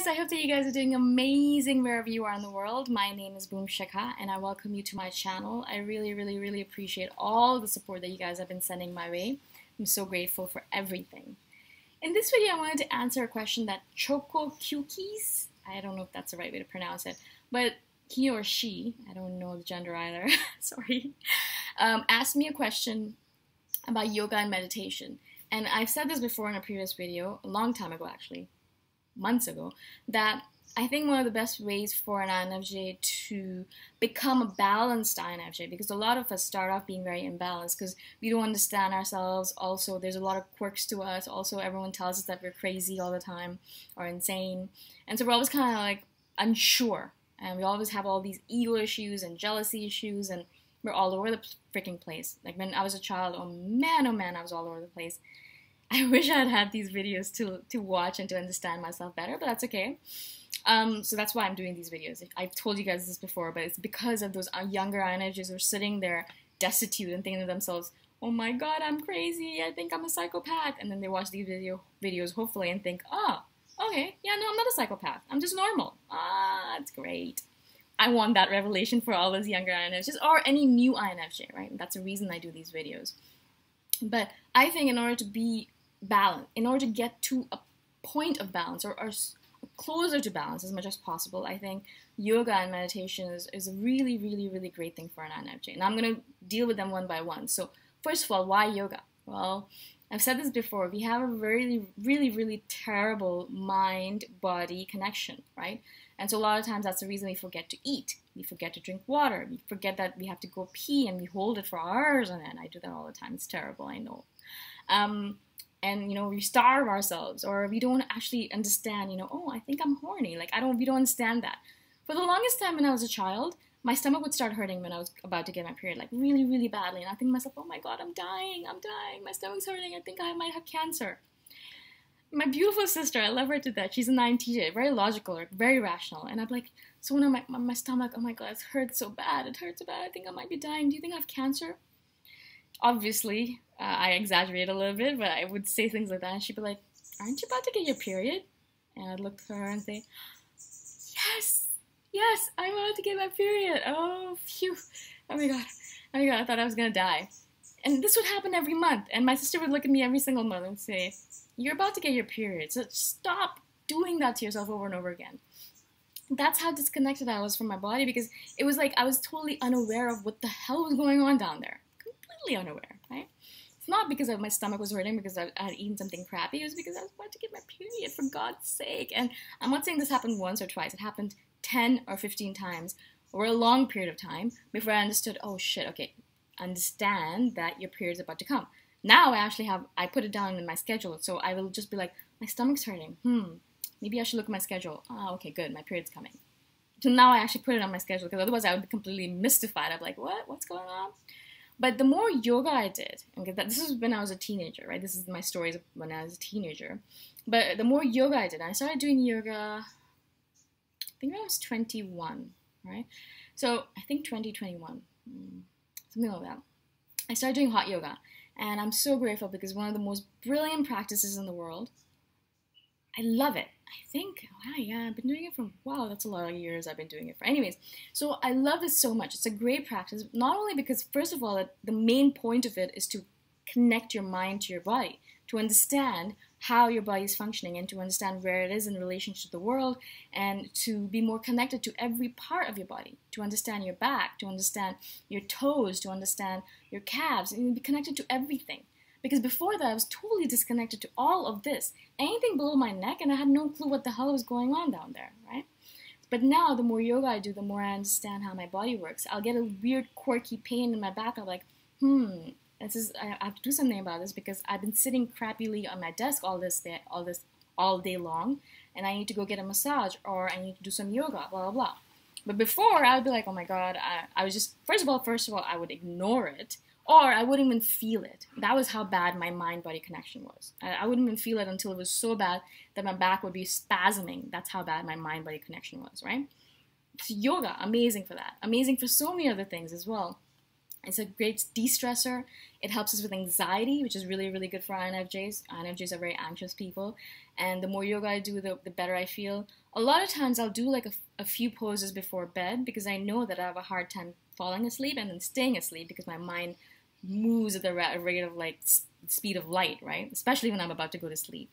guys, I hope that you guys are doing amazing wherever you are in the world. My name is Boom Shikha and I welcome you to my channel. I really appreciate all the support that you guys have been sending my way. I'm so grateful for everything. In this video, I wanted to answer a question that Choco Cookies, I don't know if that's the right way to pronounce it, but he or she, I don't know the gender either, sorry, asked me a question about yoga and meditation. And I've said this before in a previous video, a long time ago actually, months ago, that I think one of the best ways for an INFJ to become a balanced INFJ, because a lot of us start off being very imbalanced because we don't understand ourselves. Also, there's a lot of quirks to us. Also, everyone tells us that we're crazy all the time or insane. And so we're always kind of like unsure. And we always have all these ego issues and jealousy issues, and we're all over the freaking place. Like when I was a child, oh man, I was all over the place. I wish I had had these videos to watch and to understand myself better, but that's okay. So that's why I'm doing these videos. I've told you guys this before, but it's because of those younger INFJs who are sitting there destitute and thinking to themselves, oh my god, I'm crazy, I think I'm a psychopath. And then they watch these videos hopefully and think, oh, okay, yeah, no, I'm not a psychopath. I'm just normal. Ah, that's great. I want that revelation for all those younger INFJs or any new INFJ, right? And that's the reason I do these videos. But I think in order to be balanced, in order to get to a point of balance or closer to balance as much as possible, I think yoga and meditation is a really great thing for an INFJ. And I'm going to deal with them one by one. So first of all, why yoga? Well, I've said this before, we have a really terrible mind-body connection, right? And so a lot of times that's the reason we forget to eat, we forget to drink water, we forget that we have to go pee and we hold it for hours on end. I do that all the time, it's terrible, I know. And, you know, we starve ourselves, or we don't actually understand, you know, oh, I think I'm horny. Like, we don't understand that. For the longest time when I was a child, my stomach would start hurting when I was about to get my period, like really badly. And I think to myself, oh my god, I'm dying, my stomach's hurting, I think I might have cancer. My beautiful sister, I love her to death. She's an INTJ, very logical, very rational. And I'm like, so when my stomach, oh my god, it hurts so bad, I think I might be dying. Do you think I have cancer? Obviously, I exaggerate a little bit, but I would say things like that, and she'd be like, aren't you about to get your period? And I'd look at her and say, yes, I'm about to get my period. Oh, phew. Oh my god, I thought I was gonna die. And this would happen every month, and my sister would look at me every single month and say, you're about to get your period, so stop doing that to yourself over and over again. That's how disconnected I was from my body, because it was like I was totally unaware of what the hell was going on down there. Completely unaware, right? It's not because my stomach was hurting because I had eaten something crappy. It was because I was about to get my period, for God's sake. And I'm not saying this happened once or twice. It happened 10 or 15 times over a long period of time before I understood, oh shit, okay, understand that your period's about to come. Now I put it down in my schedule, so I will just be like, my stomach's hurting. Maybe I should look at my schedule. Oh, okay, good, my period's coming. So now I actually put it on my schedule, because otherwise I would be completely mystified. I'd be like, what's going on? But the more yoga I did, okay, this is when I was a teenager, right? This is my stories of when I was a teenager. But the more yoga I did, I started doing yoga, I think when I was 21, right? So I think 2021, something like that. I started doing hot yoga. And I'm so grateful, because one of the most brilliant practices in the world. I love it. I think, wow, yeah, I've been doing it for, wow, that's a lot of years I've been doing it for. Anyways, so I love it so much. It's a great practice, not only because, first of all, the main point of it is to connect your mind to your body, to understand how your body is functioning and to understand where it is in relationship to the world, and to be more connected to every part of your body, to understand your back, to understand your toes, to understand your calves, and be connected to everything. Because before that, I was totally disconnected to all of this. Anything below my neck, and I had no clue what the hell was going on down there, right? But now, the more yoga I do, the more I understand how my body works. I'll get a weird, quirky pain in my back. I'm like, I have to do something about this, because I've been sitting crappily on my desk all day long, and I need to go get a massage, or I need to do some yoga, blah, blah, blah. But before, I would be like, oh my god, I was just, first of all, I would ignore it, or I wouldn't even feel it. That was how bad my mind-body connection was. I wouldn't even feel it until it was so bad that my back would be spasming. That's how bad my mind-body connection was, right? So yoga, amazing for that. Amazing for so many other things as well. It's a great de-stressor. It helps us with anxiety, which is really, really good for INFJs. INFJs are very anxious people. And the more yoga I do, the better I feel. A lot of times I'll do like a few poses before bed because I know that I have a hard time falling asleep and then staying asleep because my mind moves at the rate of like speed of light, right? Especially when I'm about to go to sleep.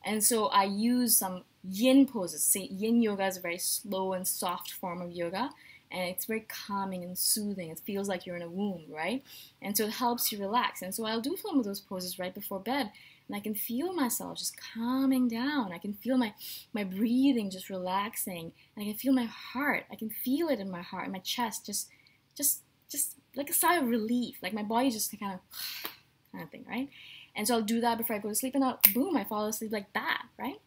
And so I use some yin poses. See, yin yoga is a very slow and soft form of yoga. And it's very calming and soothing. It feels like you're in a womb, right? And so it helps you relax. And so I'll do some of those poses right before bed. And I can feel myself just calming down. I can feel my breathing just relaxing. And I can feel my heart. I can feel it in my heart, in my chest, just like a sigh of relief. Like my body just kind of thing, right? And so I'll do that before I go to sleep. And boom, I fall asleep like that, right?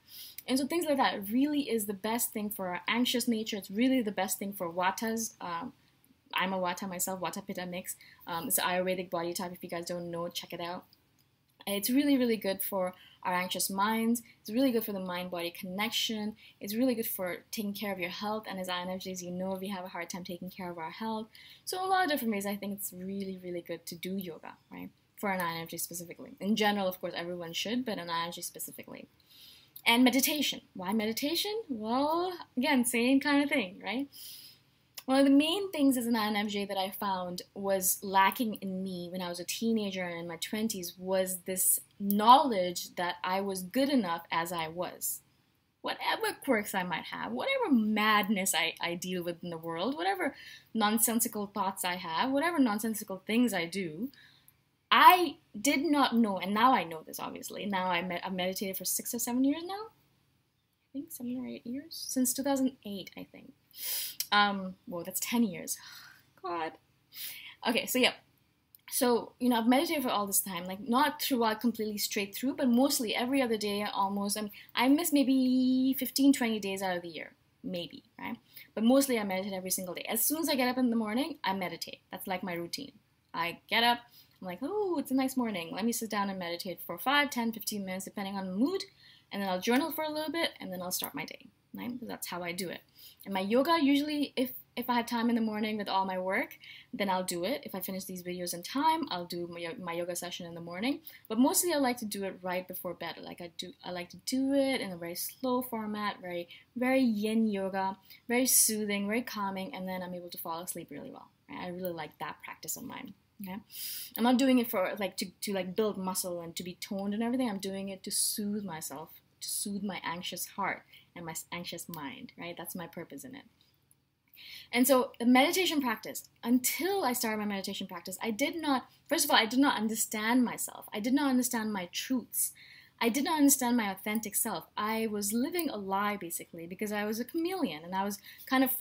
And so things like that really is the best thing for our anxious nature. It's really the best thing for Vatas. I'm a Vata myself, Vata Pitta mix. It's an Ayurvedic body type. If you guys don't know, check it out. It's really, really good for our anxious minds. It's really good for the mind-body connection. It's really good for taking care of your health. And as INFJs, you know we have a hard time taking care of our health. So a lot of different ways, I think it's really, really good to do yoga, right? For an INFJ specifically. In general, of course, everyone should, but an INFJ specifically. And meditation. Why meditation? Well, again, same kind of thing, right? One of the main things as an INFJ that I found was lacking in me when I was a teenager and in my 20s was this knowledge that I was good enough as I was. Whatever quirks I might have, whatever madness I deal with in the world, whatever nonsensical thoughts I have, whatever nonsensical things I do, I did not know, and now I know this obviously. Now I've meditated for 6 or 7 years now. I think 7 or 8 years? Since 2008, I think. Well, that's 10 years. God. Okay, so yeah. So, I've meditated for all this time, like not throughout completely straight through, but mostly every other day almost. I miss maybe 15, 20 days out of the year. Maybe, right? But mostly I meditate every single day. As soon as I get up in the morning, I meditate. That's like my routine. I get up. I'm like, oh, it's a nice morning. Let me sit down and meditate for 5, 10, 15 minutes, depending on the mood. And then I'll journal for a little bit, and then I'll start my day, right? So that's how I do it. And my yoga, usually, if I have time in the morning with all my work, then I'll do it. If I finish these videos in time, I'll do my yoga session in the morning. But mostly I like to do it right before bed. I like to do it in a very slow format, very, very yin yoga, very soothing, very calming, and then I'm able to fall asleep really well. Right? I really like that practice of mine. Okay, I'm not doing it for like to like build muscle and to be toned and everything. I'm doing it to soothe myself, to soothe my anxious heart and my anxious mind, right? That's my purpose in it. And so the meditation practice, until I started my meditation practice, first of all, I did not understand myself. I did not understand my truths. I did not understand my authentic self. I was living a lie, basically, because I was a chameleon, and I was kind of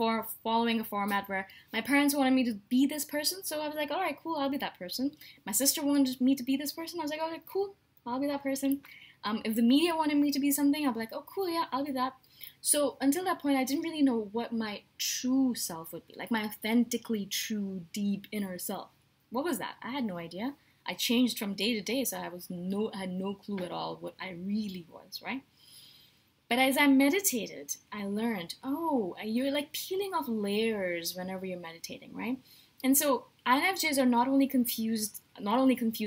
following a format where my parents wanted me to be this person, so I was like, all right, cool, I'll be that person. My sister wanted me to be this person. I was like, all right, cool, I'll be that person. If the media wanted me to be something, I'll be like, oh, cool, yeah, I'll be that. So until that point, I didn't really know what my true self would be, like my authentically true, deep inner self. What was that? I had no idea. I changed from day to day, so I had no clue at all what I really was, right? But as I meditated, I learned, oh, you're like peeling off layers whenever you're meditating, right? And so INFJs are not only confuse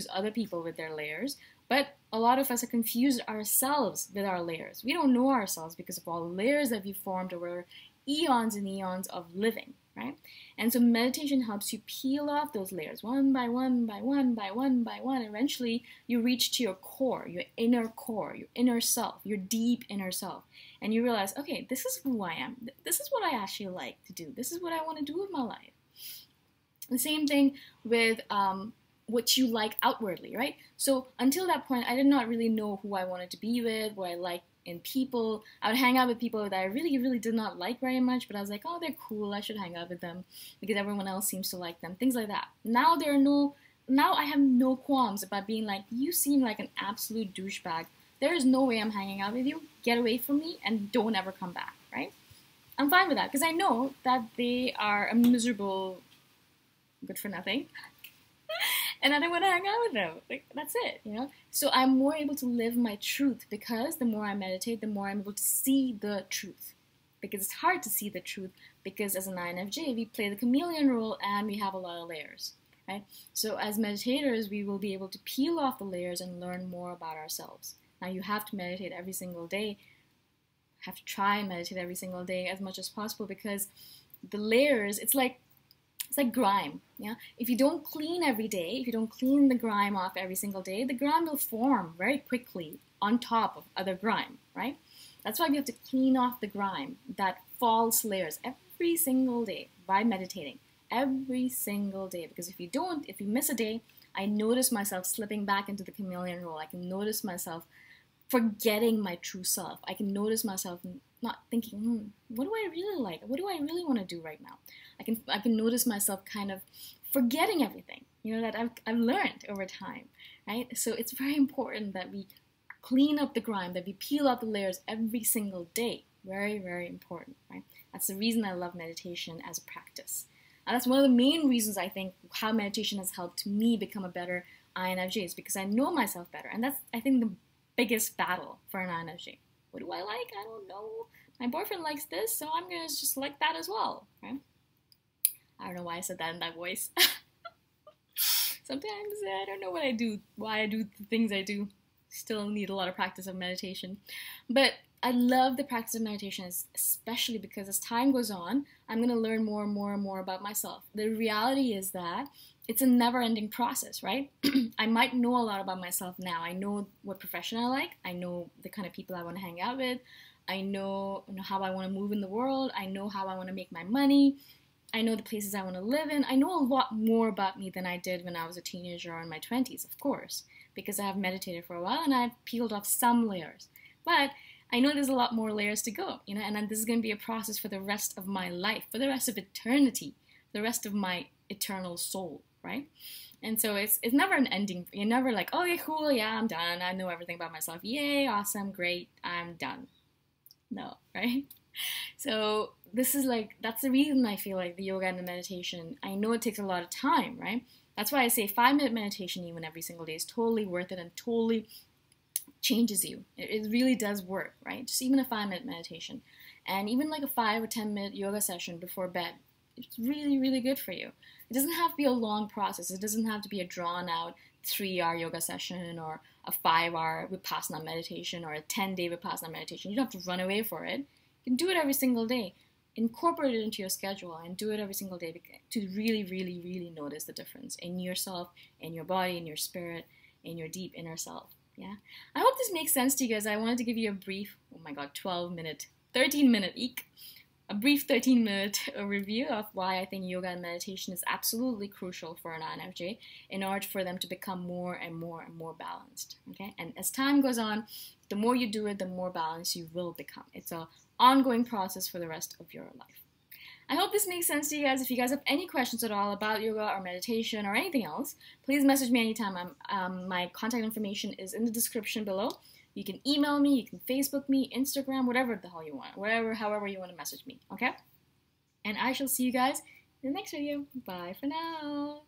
other people with their layers, but a lot of us are confused ourselves with our layers. We don't know ourselves because of all the layers that we formed over eons and eons of living, right? And so meditation helps you peel off those layers one by one, by one, by one, by one. Eventually, you reach to your core, your inner self, your deep inner self. And you realize, okay, this is who I am. This is what I actually like to do. This is what I want to do with my life. The same thing with what you like outwardly, right? So until that point, I did not really know who I wanted to be with, what I liked in people. I would hang out with people that I really, really did not like very much, but I was like, oh, they're cool, I should hang out with them because everyone else seems to like them, things like that. Now I have no qualms about being like, you seem like an absolute douchebag. There is no way I'm hanging out with you. Get away from me and don't ever come back, right? I'm fine with that because I know that they are a miserable, good for nothing. And I don't want to hang out with them. Like, that's it, So I'm more able to live my truth because the more I meditate, the more I'm able to see the truth. Because it's hard to see the truth because as an INFJ, we play the chameleon role and we have a lot of layers. right? So as meditators, we will be able to peel off the layers and learn more about ourselves. Now you have to meditate every single day, have to try and meditate every single day as much as possible, because the layers, it's like grime. Yeah, if you don't clean every day, if you don't clean the grime off every single day, the grime will form very quickly on top of other grime, right? That's why we have to clean off the grime, that false layers, every single day by meditating, every single day. Because if you don't, if you miss a day, I notice myself slipping back into the chameleon role. I can notice myself forgetting my true self. I can notice myself not thinking, what do I really like? What do I really want to do right now? I can notice myself kind of forgetting everything, that I've learned over time, right? So it's very important that we clean up the grime, that we peel out the layers every single day. Very, very important, right? That's the reason I love meditation as a practice. And that's one of the main reasons I think how meditation has helped me become a better INFJ, is because I know myself better. And that's, I think, the biggest battle for an INFJ. What do I like? I don't know. My boyfriend likes this, so I'm going to just like that as well, right? I don't know why I said that in that voice. Sometimes I don't know what I do, why I do the things I do. Still need a lot of practice of meditation. But I love the practice of meditation, especially because as time goes on, I'm going to learn more and more and more about myself. The reality is that it's a never-ending process, right? I might know a lot about myself now. I know what profession I like. I know the kind of people I want to hang out with. I know how I want to move in the world. I know how I want to make my money. I know the places I want to live in. I know a lot more about me than I did when I was a teenager or in my 20s, of course, because I have meditated for a while and I've peeled off some layers. But I know there's a lot more layers to go, and then this is going to be a process for the rest of my life, for the rest of eternity, the rest of my eternal soul, right? And so it's never an ending. You're never like, oh, yeah, cool, yeah, I'm done. I know everything about myself. Yay, awesome, great, I'm done. No, right? So this is that's the reason I feel like the yoga and the meditation, I know it takes a lot of time, right? That's why I say 5-minute meditation even every single day is totally worth it and totally changes you. It really does work, right? Just even a 5-minute meditation. And even like a 5 or 10-minute yoga session before bed, it's really, really good for you. It doesn't have to be a long process. It doesn't have to be a drawn-out 3-hour yoga session or a 5-hour Vipassana meditation or a 10-day Vipassana meditation. You don't have to run away for it. You can do it every single day. Incorporate it into your schedule and do it every single day to really, really, really notice the difference in yourself, in your body, in your spirit, in your deep inner self. Yeah, I hope this makes sense to you guys. I wanted to give you a brief, 13-minute a brief 13-minute review of why I think yoga and meditation is absolutely crucial for an INFJ in order for them to become more and more and more balanced. Okay, and as time goes on, the more you do it, the more balanced you will become. It's an ongoing process for the rest of your life. I hope this makes sense to you guys. If you guys have any questions at all about yoga or meditation or anything else, please message me anytime. My contact information is in the description below. You can email me, you can Facebook me, Instagram, whatever the hell you want. However you want to message me, okay? And I shall see you guys in the next video. Bye for now.